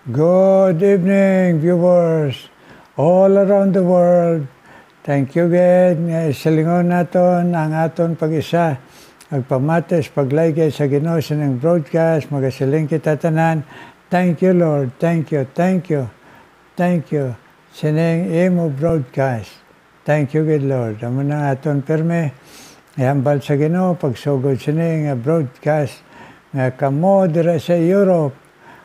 Good evening, viewers all around the world. Thank you, God, nga isalingon naton ang aton pag-isa. Agpamates, paglaygay sa Ginoo sa ng broadcast, magasiling kita tanan. Thank you, Lord. Thank you, thank you, thank you. Sining imo broadcast. Thank you, good Lord. Amo na aton perme. Ihambal sa Ginoo, pagsugod sining broadcast. Nga kamo dira sa Europe,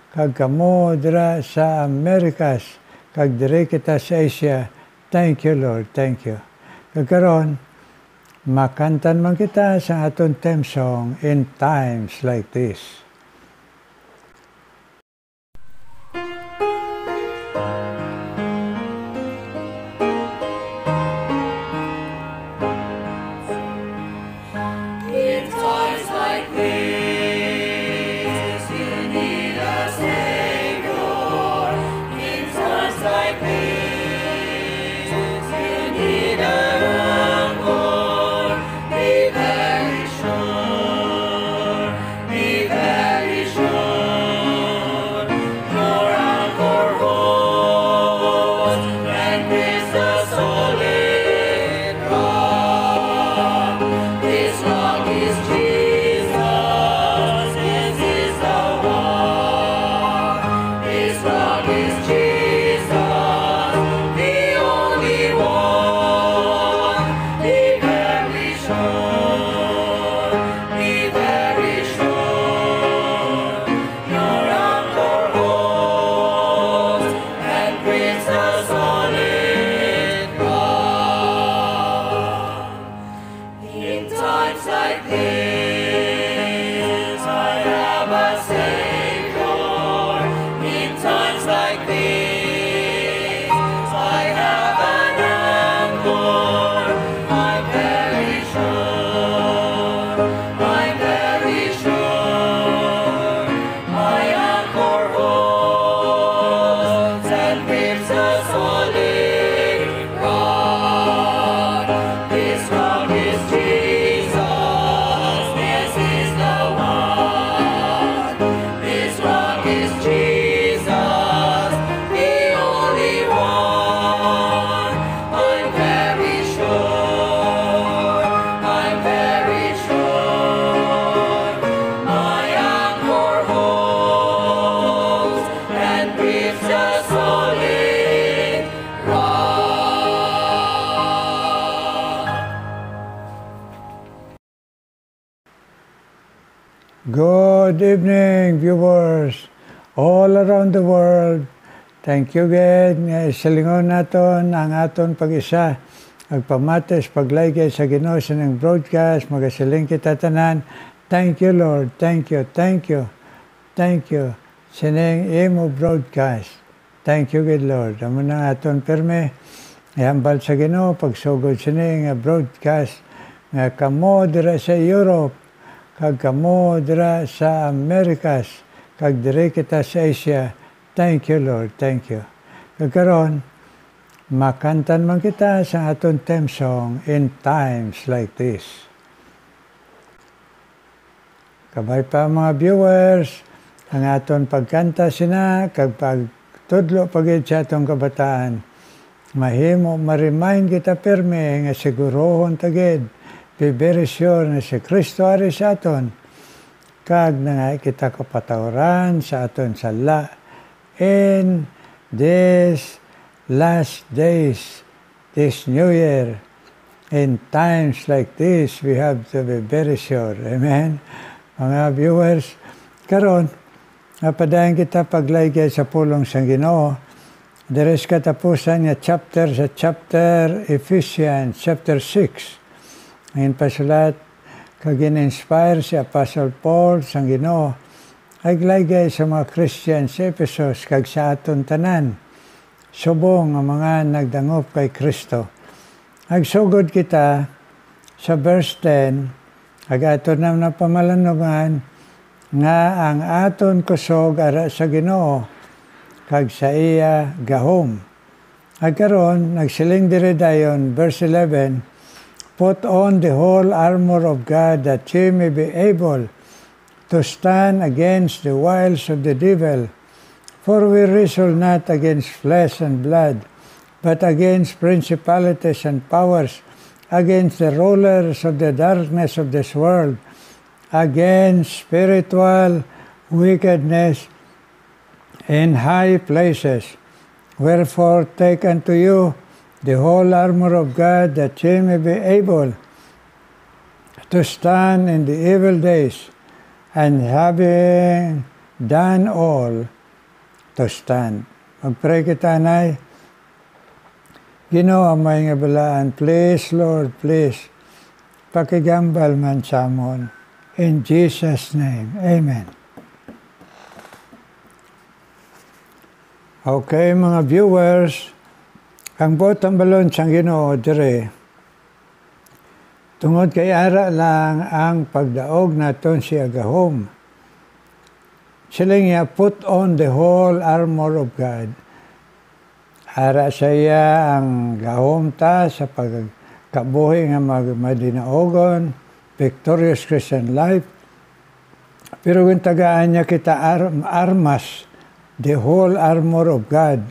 kag kamo dira sa Americas, kag dire kita sa Asia. Thank you, Lord. Thank you. Kagkaroon, makantan man kita sa aton theme song in times like this. Good evening, viewers all around the world. Thank you, God, nga isalingon naton ang aton pag-isa. Agpamates, paglaygay sa Ginoo sa ng broadcast, magasiling kita tanan. Thank you, Lord. Thank you, thank you, thank you. Sining imo broadcast. Thank you, good Lord. Amo na aton perme. Ihambal sa Ginoo, pagsugod sining broadcast. Nga kamo dira sa Europe, kag kamo dira sa Americas, kag dire kita sa Asia. Thank you, Lord. Thank you. Kagkaroon, makantan man kita sa aton theme song in times like this. Kabay pa mga viewers, ang aton pagkanta sina, kag pagtudlo pagid sa atong kabataan. Mahimo, ma-remind kita perme nga sigurohon tagid. Be very sure na si Kristo ari sa aton. Kag na kita kapatawaran sa aton sala. In these last days, this new year, in times like this, we have to be very sure. Amen? Mga viewers, karon napadayon kita paglaygay sa pulong sang Ginoo. Deres katapusan nga chapter Ephesians, chapter 6. Ngayon pasulat, kag in-inspire si Apostle Paul sang Ginoo, ay glaygay sa mga Christian sa Ephesus kag sa aton tanan. Subong ang mga nagdangop kay Kristo. Agsugod kita sa verse 10, ag aton na pamalanungan nga ang aton kusog ara sa Ginoo kag sa iya gahom. Agkaron nagsiling diri dayon verse 11, put on the whole armor of God that ye may be able to stand against the wiles of the devil. For we wrestle not against flesh and blood, but against principalities and powers, against the rulers of the darkness of this world, against spiritual wickedness in high places. Wherefore take unto you the whole armor of God, that ye may be able to stand in the evil days, and having done all, to stand. Mag-pray kita, Nay. Ginoo may nga balaan, please, Lord, please, pakigambal man sa amon. In Jesus' name, amen. Okay, mga viewers, ang botang balon siyang Ginoo dire. Tungod kay ara lang ang pagdaog naton siya gahom. Sila nga put on the whole armor of God. Ara saya ang gahom ta sa pagkabuhi nga madinaogon, victorious Christian life. Pero kung tagaan niya kita armas, the whole armor of God,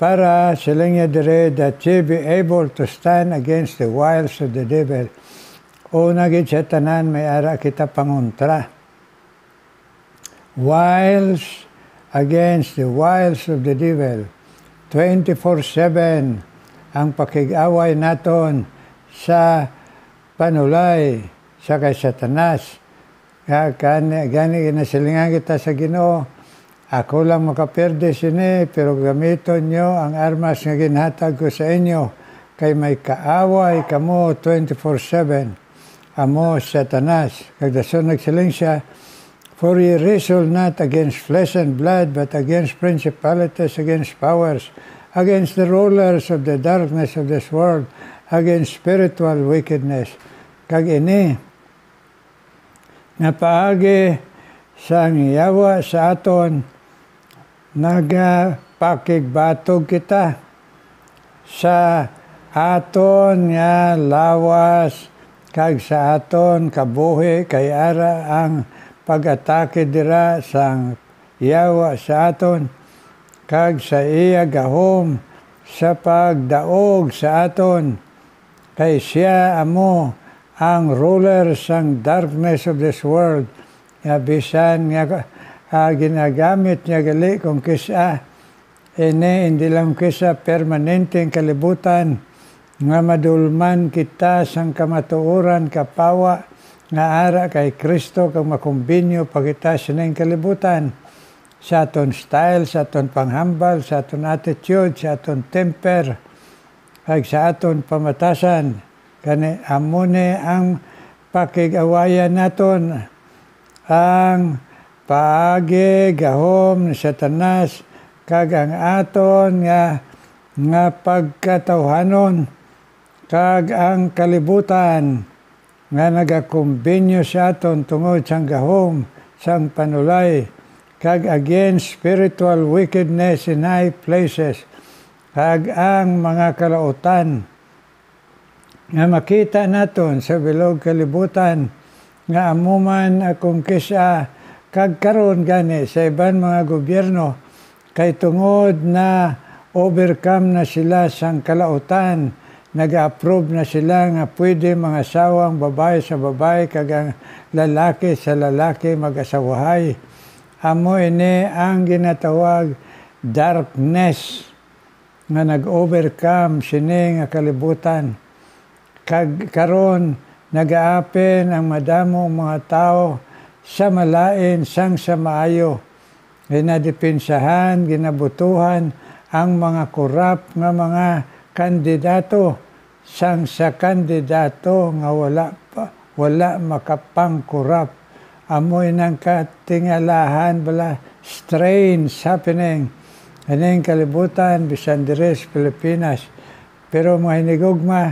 para sila nga dire that ye be able to stand against the wiles of the devil. O nagit sa tanan may ara kita pangontra. Wiles against the wiles of the devil. 24/7 ang pakig-away naton sa panulay sa kay Satanas. Gani ginasilingan kita sa Ginoo. Ako lang makaperde sini, pero gamiton nyo ang armas nga ginhatag ko sa inyo, kay may kaaway kamo 24/7. Amo Satanas. Kagdason nagsiling siya, for ye wrestle not against flesh and blood, but against principalities, against powers, against the rulers of the darkness of this world, against spiritual wickedness. Kag ini, napaagi sang yawa sa aton, nagapakigbatog kita sa aton nga lawas, kag sa aton kabuhi, kay ara ang pag-atake dira sang yawa sa aton, kag sa iya gahom sa pagdaog sa aton, kay siya amo ang ruler sang darkness of this world, nga bisan nga ginagamit niya gali kung kisa hindi lang kisa permanenteng kalibutan, nga madulman kita sang kamatuoran kapawa nga ara kay Kristo, kang makumbinyo pagita sining kalibutan sa aton style, sa aton panghambal, sa aton attitude, sa aton temper, kag sa aton pamatasan. Kani amune ang pakig-awayan naton, ang paagi gahom ni Satanas, kag ang aton nga pagkatawhanon, kag ang kalibutan nga nagakumbinyo sa aton tungod sang gahom sang panulay, kag against spiritual wickedness in high places, kag ang mga kalautan nga makita naton sa bilog kalibutan, nga amuman akong kisa kag karon gani sa iban mga gobyerno, kay tungod na overcome na sila sang kalautan, nag-approve na sila nga pwede mga asawang babae sa babae, kag ang lalaki sa lalaki mag-asawahay. Amo ini ang ginatawag darkness nga nag-overcome sini nga kalibutan. Kag karon nag-aapen ang madamong mga tao sa malain sang sa maayo. Ginadipinsahan, ginabutuhan ang mga korap nga mga kandidato, sang sa kandidato nga wala makapangkorap. Amoy ng katingalahan bala strains happening aning kalibutan bisan diri sa Pilipinas. Pero mga hinigugma,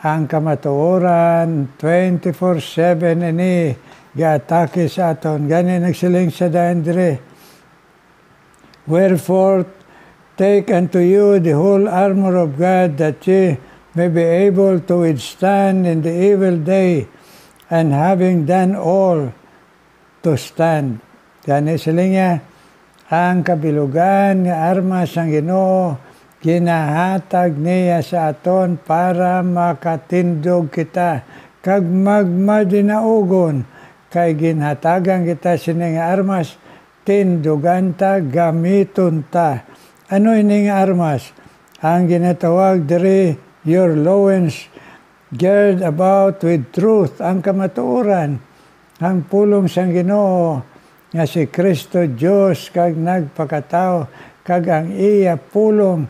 ang kamatuoran 24/7 ini giatake sa aton. Gani nagsiling sa dayon dire, wherefore take unto you the whole armor of God, that ye may be able to withstand in the evil day, and having done all, to stand. Gani siling niya, ang kabilugan nga armas ang Ginoo ginahatag niya sa aton para makatindog kita kag magmadinaugon kay ginhatagan kita sini nga armas tindugan ta gamiton ta. Ano ini nga armas? Ang ginatawag diri your loins gird about with truth, ang kamatuoran, ang pulong sang Ginoo nga si Kristo Dios kag nagpakatao kag ang iya pulong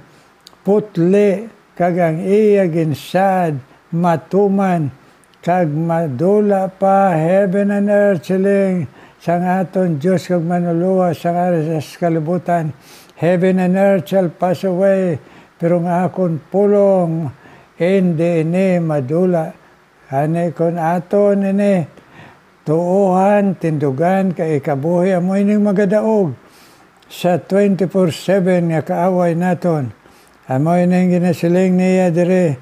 putli kag ang iya ginsad matuman kag madula pa heaven and earth siling sang aton Dios kag manuluwa sang ari sa kalibutan. Heaven and earth shall pass away pero nga akon pulong hindi ini madula. Ani kon aton ini tuuhan, tindugan, kay ikabuhi amoy ning magadaog sa 24/7 nga kaaway naton. Amoy ning ginasiling niya dire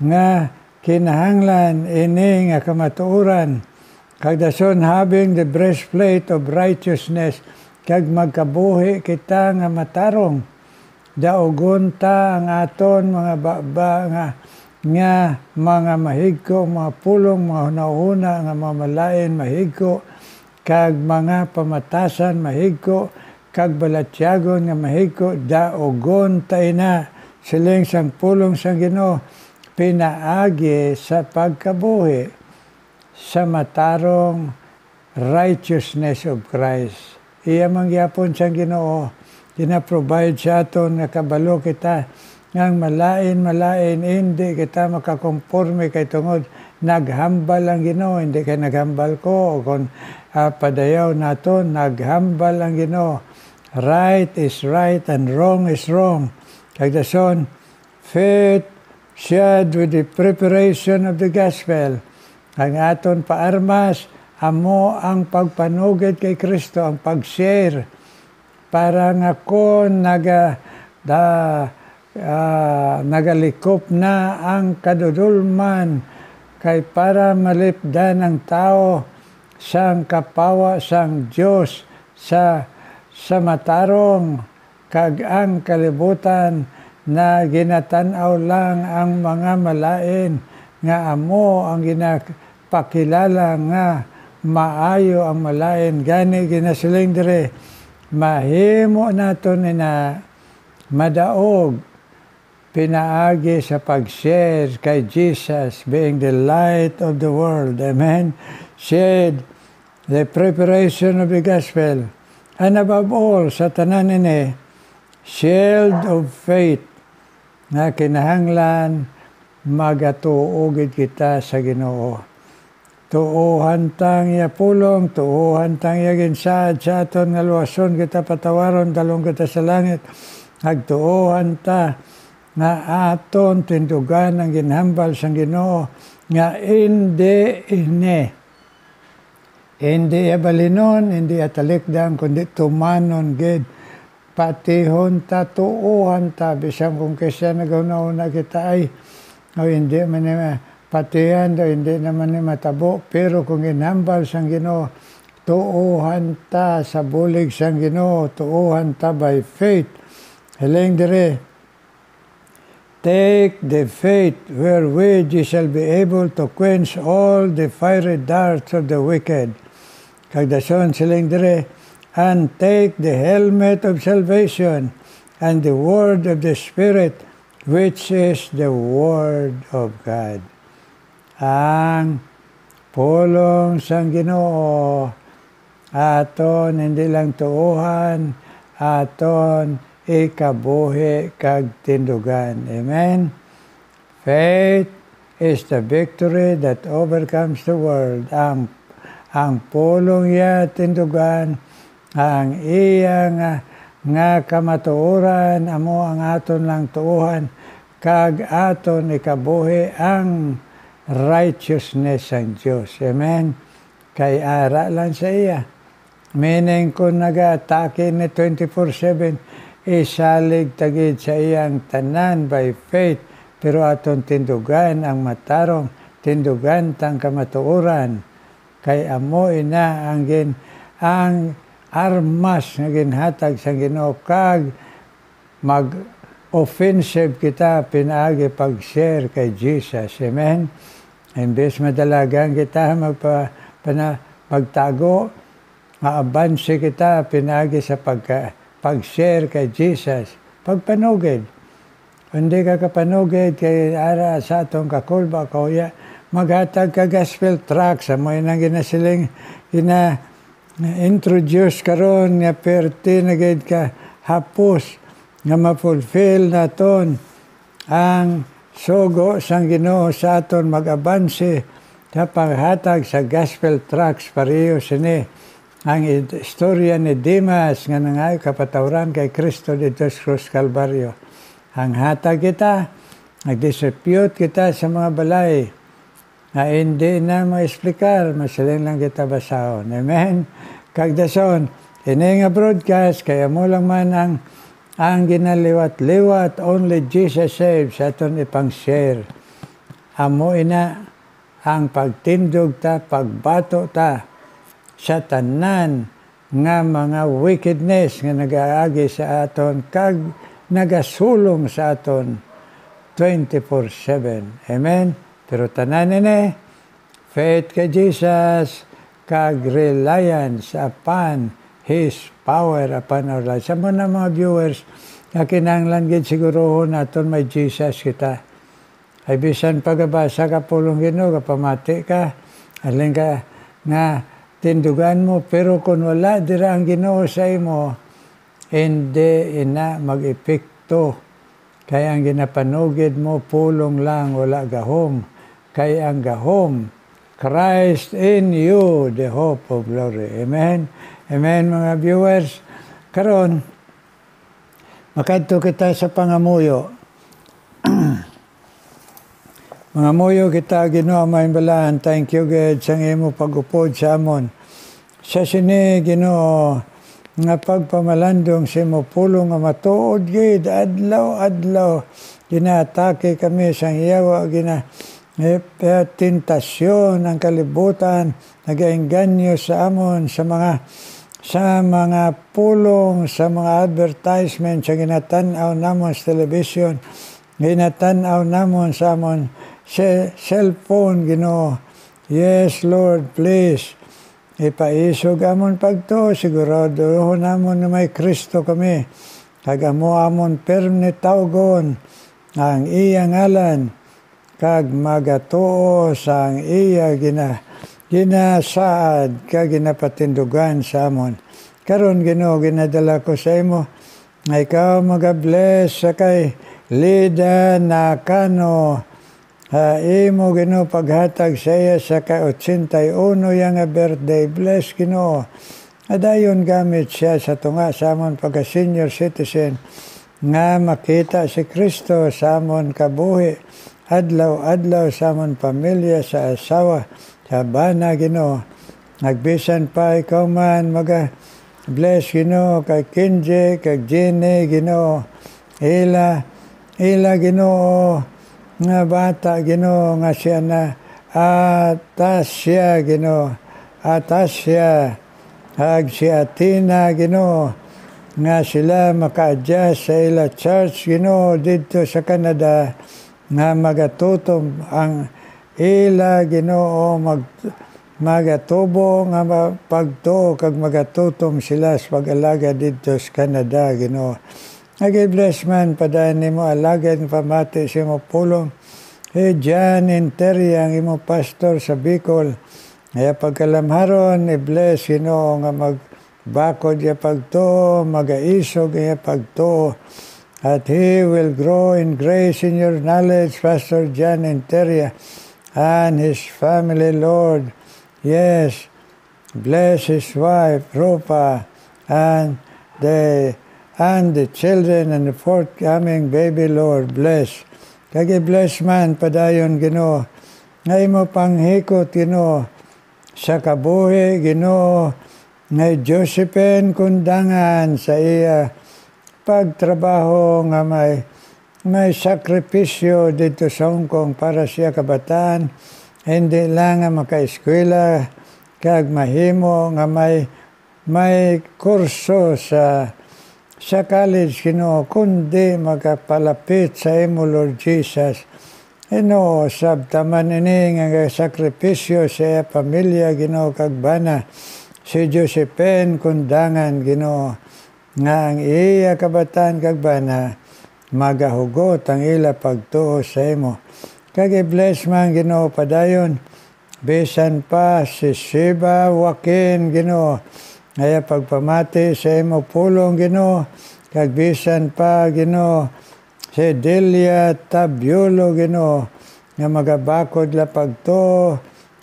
nga kinahanglan ini nga kamatuoran kag dason having the breastplate of righteousness kag magkabuhi kita nga matarong daogon ta ang aton mga baba nga mga mahigko, mga pulong, mga hunahuna nga mamalain mahigko kag mga pamatasan mahigko kag balatyagon nga mahigko daogon ta ina siling sang pulong sang Ginoo pinaagi sa pagkabuhi sa matarong righteousness of Christ. Iya mangyapon sang Ginoo gina-provide sa aton nga kabalo kita ngang malain hindi kita makakonforme kay tungod naghambal ang Ginoo, hindi kay naghambal ko o kung padayaw naton naghambal ang Ginoo. Right is right and wrong is wrong. Kag dason faith shared with the preparation of the gospel. Ang aton paarmas amo ang pagpanugid kay Kristo, ang pag-share para nga kon nagalikop na ang kadudulman kay para malipdan ang tao sang kapawa sang Dios sa matarong kag ang kalibutan na ginatanaw lang ang mga malain nga amo ang ginapakilala nga maayo ang malain. Gani ginasiling dire mahimo naton na madaog pinaagi sa pag-share kay Jesus being the light of the world. Amen. Shared the preparation of the gospel. And above all, sa tanan ini, shield of faith na kinahanglan magatuogid kita sa Ginoo. Tuuhan tang iya pulong, tuuhan tang iya ginsad sa aton nga luwason kita patawaron, dalong kita sa langit. Nagtuuhan ta nga aton tindugan ang ginhambal sang Ginoo nga hindi abalinon, hindi atalikdan kundi tumanon gid patihon ta, tuuhan ta bisan kung kaysa nagauna kita ay o hindi man patihan daw, hindi naman ni matabo, pero kung ginhambal sang Ginoo tuuhan ta sa bulig sang Ginoo, tuuhan ta by faith. Hiling dire, take the faith wherewith ye shall be able to quench all the fiery darts of the wicked. Kagdason siling dire, and take the helmet of salvation and the word of the Spirit, which is the word of God. Ang pulong sang Ginoo aton hindi lang tuuhan, aton ikabuhi kag tindugan. Amen. Faith is the victory that overcomes the world. Ang pulong ya tindugan, ang iya nga kamatuoran amo ang aton lang tuuhan kag aton ikabuhi ang righteousness sang Dios. Amen. Kay ara lang sa iya. Meaning kung nag-atake ni 24/7 isalig tagid sa iyang tanan by faith, pero aton tindugan ang matarong, tindugan tang kamatuoran, kay amo ina ang armas nga ginhatag sa Ginoo kag mag-offensive kita pinaagi pag-share kay Jesus. Amen? Imbes madalagan kita magtago, maabansi kita pinaagi sa pag-share kay Jesus. Pagpanugid. Hindi ka kapanugid kay ara sa atong kakulba kauya maghatag ka gospel track sa mo nang ginasiling introduce karon nga perti na gid ka hapos nga ma-fulfill naton ang sugo sang Ginoo sa aton mag-abansi sa paghatag sa gospel tracks pareho sini ang istorya ni Dimas nga nangay kapatawran kay Kristo dito sa Cruz Calvario. Ang hatag kita, nag-distribute kita sa mga balay na hindi na ma-explicar, masiling lang kita basahon. Amen? Kagdason, ini nga broadcast, kaya mo lang man ang ginaliwat-liwat, only Jesus saves, aton ipang-share. Amo ina ang pagtindog ta, pagbato ta sa tanan nga mga wickedness nga nag-aagi sa aton, kag nagasulong sa aton 24/7. Amen? Pero tanan ini, faith kay Jesus, kag reliance upon His power upon our lives. Sa mga mga viewers, na kinahanglan gid sigurohon naton may Jesus kita. Ay bisan pagabasa ka pulong Ginoo, kapamati ka, alin ka nga tindugan mo, pero kung wala dira ang Ginoo sa imo, hindi ina mag-epekto. Kaya ang ginapanugid mo, pulong lang, wala gahom. Kaya ang gahom, Christ in you, the hope of glory. Amen? Amen, mga viewers. Karon, makadto kita sa pangamuyo. Mga muyo kita, Ginoo, may balaan. Thank you, God, sa imo pag-upod sa amon. Sa sini, Ginoo, nga pagpamalandong si mo pulong nga matuod gid adlaw-adlaw ginaatake kami sang iyawa tentasyon ang kalibutan nagaengganyo sa amon sa mga pulong sa mga advertisement sa ginatan-aw namon sa television, ginatan-aw namon sa amon cellphone, Ginoo. Yes, Lord, please ipaisog amon pagto, sigurado namon na may Kristo kami. Kag amon permanent tawgon ang iya ngalan, kag magatuo sa ang iya ginasaad, kag ginapatindugan sa amon. Karon Ginoo, ginadala ko sa imo, na ikaw mag-bless sa kay Lida Nakano, imo Ginoo paghatag sa iya sa ka-81 yang birthday. Bless Ginoo. Adayon gamit siya sa tunga sa amon pagka-senior citizen nga makita si Kristo sa amon kabuhi adlaw-adlaw sa amon pamilya, sa asawa, sa bana Ginoo. Nagbisan pa ikaw man bless Ginoo kay Kinje, kay Jenny Ginoo. Ila Ginoo nga bata Ginoo nga siya na Atasya Ginoo, Atasya hag si Atina Ginoo, nga sila maka-adjust sa ila church Ginoo dito sa Canada, nga magatutom ang ila Ginoo, magatubo nga pagtuo kag magatutom sila sa pag-alaga dito sa Canada Ginoo. Nag-bless man padayon nimo alagad pamati sa imo pulong. Jan Interia ang imo pastor sa Bicol. Kaya pagkalamharon, i-bless Ginoo nga magbakod ya pagtuo, magaisog ya pagtuo. At he will grow in grace in your knowledge, Pastor Jan Interia and his family, Lord. Yes, bless his wife, Rupa, and the children and the forthcoming baby, Lord, bless. Kagi bless man padayon Ginoo. Ngay mo panghikot Ginoo sa kabuhi Ginoo. Ngay Josephine kundangan sa iya pagtrabaho nga may sakripisyo dito sa Hong Kong para siya kabataan. Hindi lang nga makaeskwela kag mahimo nga may may kurso sa college, Ginoo, kundi magapalapit sa imo, Lord Jesus. Ginoo, sabtaman ini nga sakripisyo sa pamilya, Ginoo, kag bana si Josephine kundangan, Ginoo, nga ang iya kabataan kag bana magahugot ang ila pagtuo sa imo. Kag i-bless man, Ginoo, padayon bisan pa si Sheba Joaquin, Ginoo, ngaya pagpamati sa imo pulong, Ginoo, kag bisan pa, Ginoo, si Delia Tabiolo, Ginoo, nga magabakod la pagtuo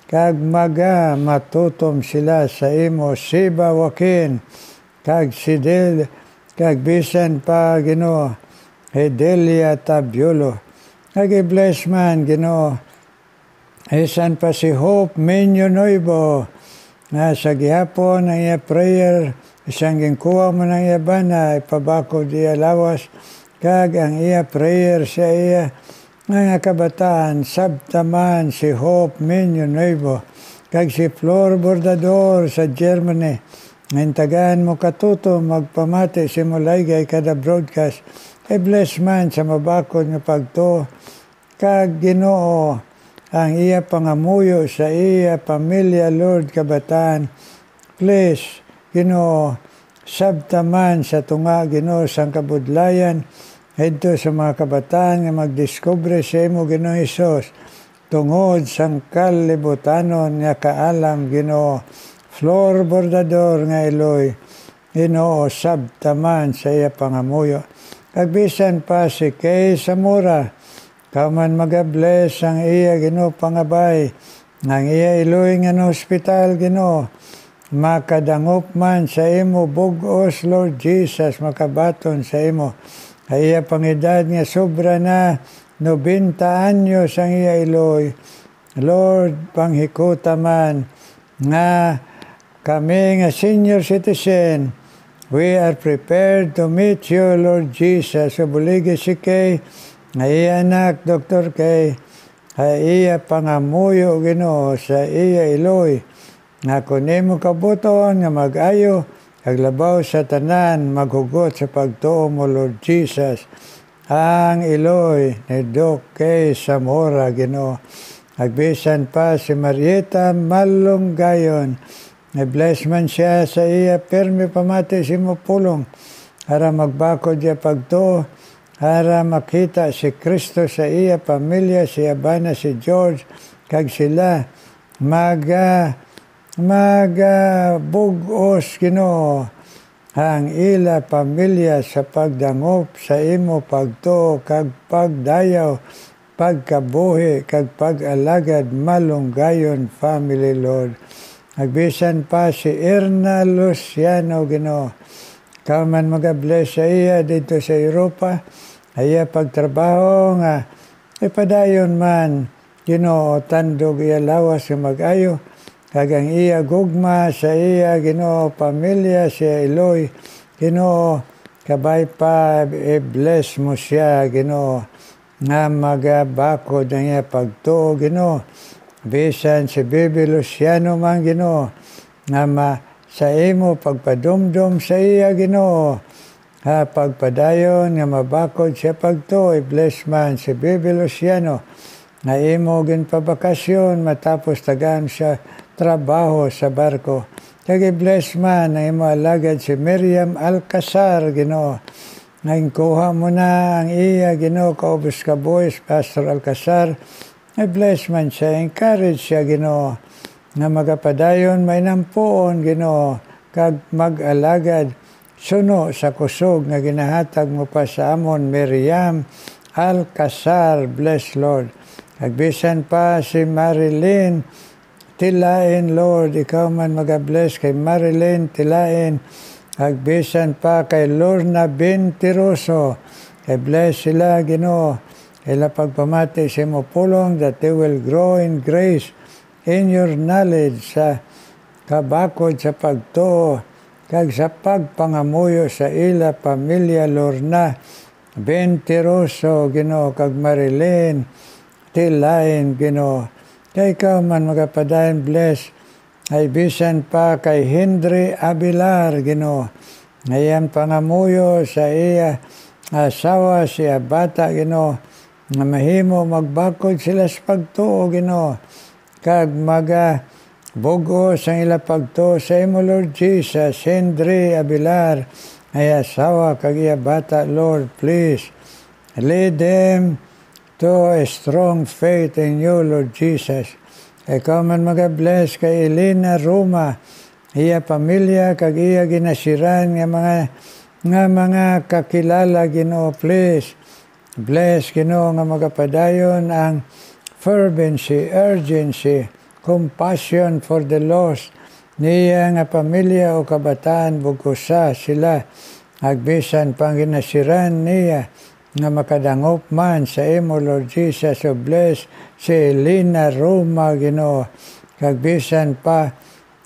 kag matutom sila sa imo, Sheba Joaquin, kag si kag bisan pa, Ginoo, Delia Tabiolo. Kag i-bless man, Ginoo, isan pa si Hope Menyo Noibo, nga sa gihapon ang iya prayer, isang ginkuha mo ng iya bana, ipabakod iya lawas, kag ang iya prayer sa iya nga kabataan, sabtaman si Hope Menyo Noibo, kag si Flor Bordador sa Germany, ngayon mo katuto, magpamati si Mulaygay kada broadcast, i-bless man sa mabakod nga pagto, kag Ginoo, ang iya pangamuyo sa iya pamilya, Lord, kabataan. Please, Ginoo, sabtaman sa tunga, Ginoo, sang kabudlayan, ito sa mga kabataan nga magdiskubre sa imo, Ginoo Hesus, tungod sang kalibutanon nga kaalam, Ginoo. Flor Bordador nga Eloy, Ginoo, sabtaman sa iya pangamuyo. Kagbisan pa si Kay Samura, kaman magabless ang iya, Ginoo, pangabay, ng iya Eloy nga no hospital, Ginoo, makadangop man sa imo bugos, Lord Jesus, makabaton sa imo. Ay iya pangedad nga sobra na 90 anyos ang iya Eloy. Lord, panghikuta man nga kami nga senior citizen, we are prepared to meet you, Lord Jesus. So buligi si Kay, nga iya anak, Dr. Kay, iya pangamuyo, Ginoo, sa iya Eloy, nga kunimo kabuton nga mag-ayo, aglabaw sa tanan, maghugot sa pagtuo mo, Lord Jesus. Ang Eloy ni Doc Kay Zamora, Ginoo. Agbisan pa si Marieta Malunggayon, na-bless man siya sa iya permi pamati si mo pulong, para magbakod siya pagtuo, para makita si Kristo sa iya pamilya, si Abana, si George, kag sila bugos, Ginoo, ang ila pamilya sa pagdangop sa imo pagtuo, kag pagdayaw, pagkabuhi, kag pag-alagad, malunggayon family, Lord. Nagbisan pa si Erna Luciano, Ginoo, kaman magabless sa iya dito sa Europa, iya pagtrabaho nga ipadayon man, Ginoo, tandog iya lawas nga mag-ayo, kag ang iya gugma sa iya, Ginoo, pamilya siya Eloy, Ginoo, kabay pa i-bless mo siya, Ginoo, nga magabakod ang iya pagtuo, Ginoo. Bisan si Bibi Luciano man, Ginoo, nga sa imo pagpadumdum sa iya, Ginoo, pagpadayon nga mabakod siya pagtuo, i-bless man si Bibi Luciano, nga imo ginpabakasyon matapos tagaan siya trabaho sa barko. Kag i-bless man na imo alagad si Miriam Alcazar, Ginoo, nga kuha mo na ang iya, Ginoo, kaubos ka boys, Pastor Alcazar, i-bless man siya, encourage siya, Ginoo, nga magapadayon may nampuon, Ginoo, kag mag-alagad suno sa kusog nga ginahatag mo pa sa amon, Miriam Alcazar, bless, Lord. Agbisan pa si Marilyn Tilain, Lord, ikaw man magabless kay Marilyn Tilain. Agbisan pa kay Lorna Bintiroso, kay bless sila, Ginoo, ila pagpamati sa imo pulong, that they will grow in grace, in your knowledge, sa kabakod sa pagtuo, kag sa pagpangamuyo sa ila pamilya, Lorna Bintiroso, Ginoo, kag Marilyn Tilain, Ginoo. Kay ikaw man magapadayon, bless ay bisan pa kay Henry Abilar, Ginoo. Ngayon pangamuyo sa iya asawa siya bata, Ginoo, nga mahimo magbakod sila sa pagtuo, Ginoo, kag bugo sa ila pagtuo sa imo, Lord Jesus. Henry Abilar ay asawa kag iya bata, Lord, please lead them to a strong faith in you, Lord Jesus. Ikaw man mag-bless kay Elena Roma, iya pamilya kag iya ginasiran nga mga kakilala, Ginoo, please bless, Ginoo, nga magapadayon ang fervency, urgency, compassion for the lost niya nga pamilya o kabataan, bugusa sila agbisan pang ginasiran niya nga makadangop man sa imo, Lord Jesus. So bless si Elena Roma, Ginoo, kag bisan pa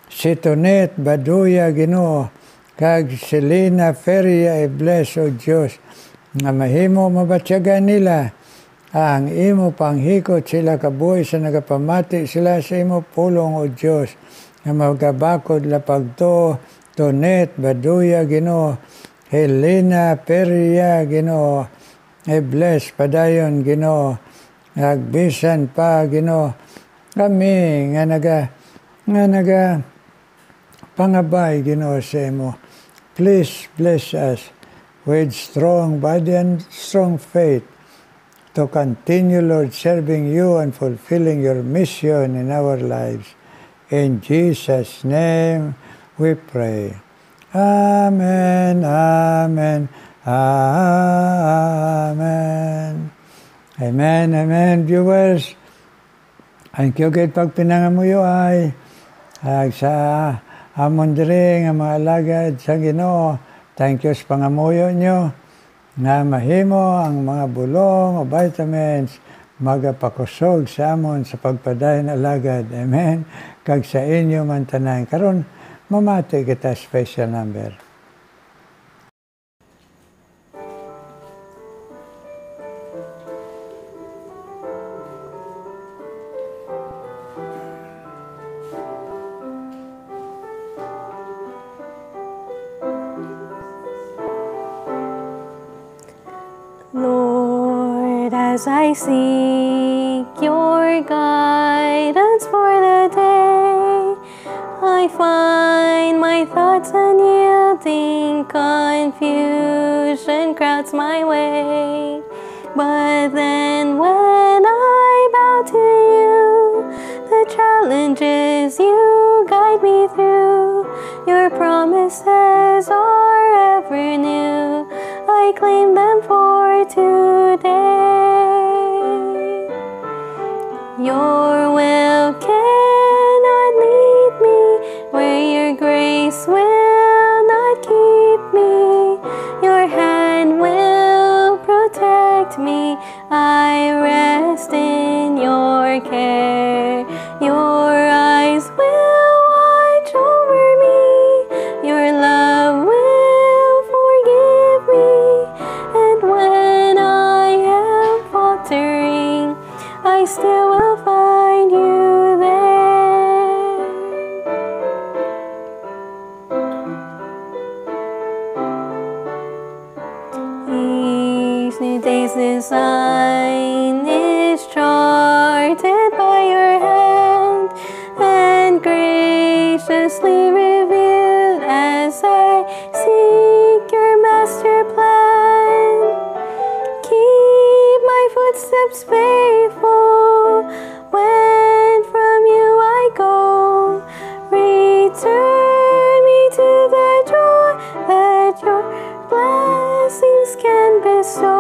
si Tonet Baduya, Ginoo, kag si Lina Feria, bless, O Diyos, nga mahimo mabatyagan nila ang imo panghikot sila kabuhi sa nagapamati sila sa imo pulong, O Diyos, nga magabakod lapagto Tonet Baduya, Ginoo, Helena Feria, Ginoo, bless padayon, Ginoo, agbisan pa, Ginoo, kami nga naga pangabay, Ginoo, sa imo. Please bless us with strong body and strong faith to continue, Lord, serving you and fulfilling your mission in our lives. In Jesus' name we pray. Amen, amen, amen. Amen, amen, viewers. Thank you kay pagpinangamuyo ay sa amon diri nga mga alagad sa Ginoo. Thank you sa pangamuyo nyo nga mahimo ang mga bulong o vitamins magapakusog sa amon sa pagpadayon alagad. Amen. Kag sa inyo man tanan karon mamati kita special number. Lord, as I seek your guidance for the day, I find my thoughts unyielding, confusion crowds my way. But then when I bow to you, the challenges you guide me through, your promises are ever new. I claim them for today. Your will cannot lead me where your grace will not keep me. Your hand will protect me. I rest in your care. Your eyes will watch over me. Your love will forgive me. And when I am faltering, I still will find you there. Each new day's design is charted by your hand and graciously revealed as I seek your master plan. Keep my footsteps faithful when from you I go. Return me to the joy that your blessings can bestow.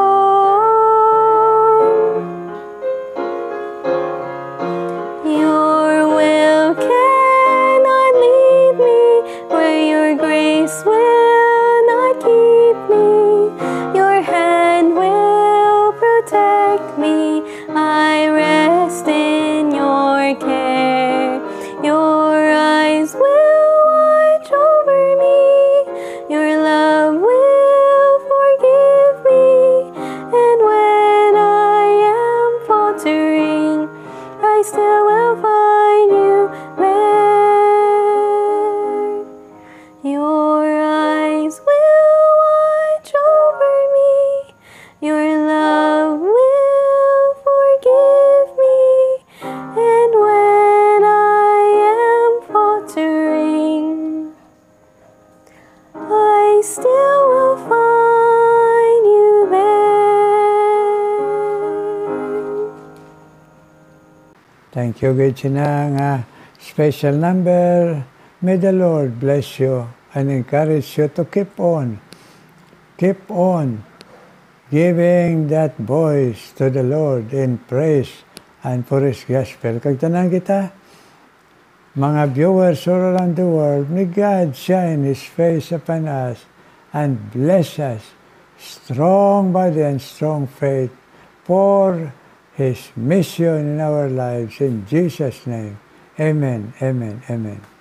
Your will cannot lead me where your grace will not keep me. Your hand will protect me. I rest in your care. Your eyes will watch over me. Your love will forgive me. still will find you there. Thank you, Gitchina, nga special number. May the Lord bless you and encourage you to keep on giving that voice to the Lord in praise and for His gospel. Kagtanan kita, mga viewers all around the world, may God shine His face upon us and bless us, strong body and strong faith, for His mission in our lives. In Jesus' name, amen, amen, amen.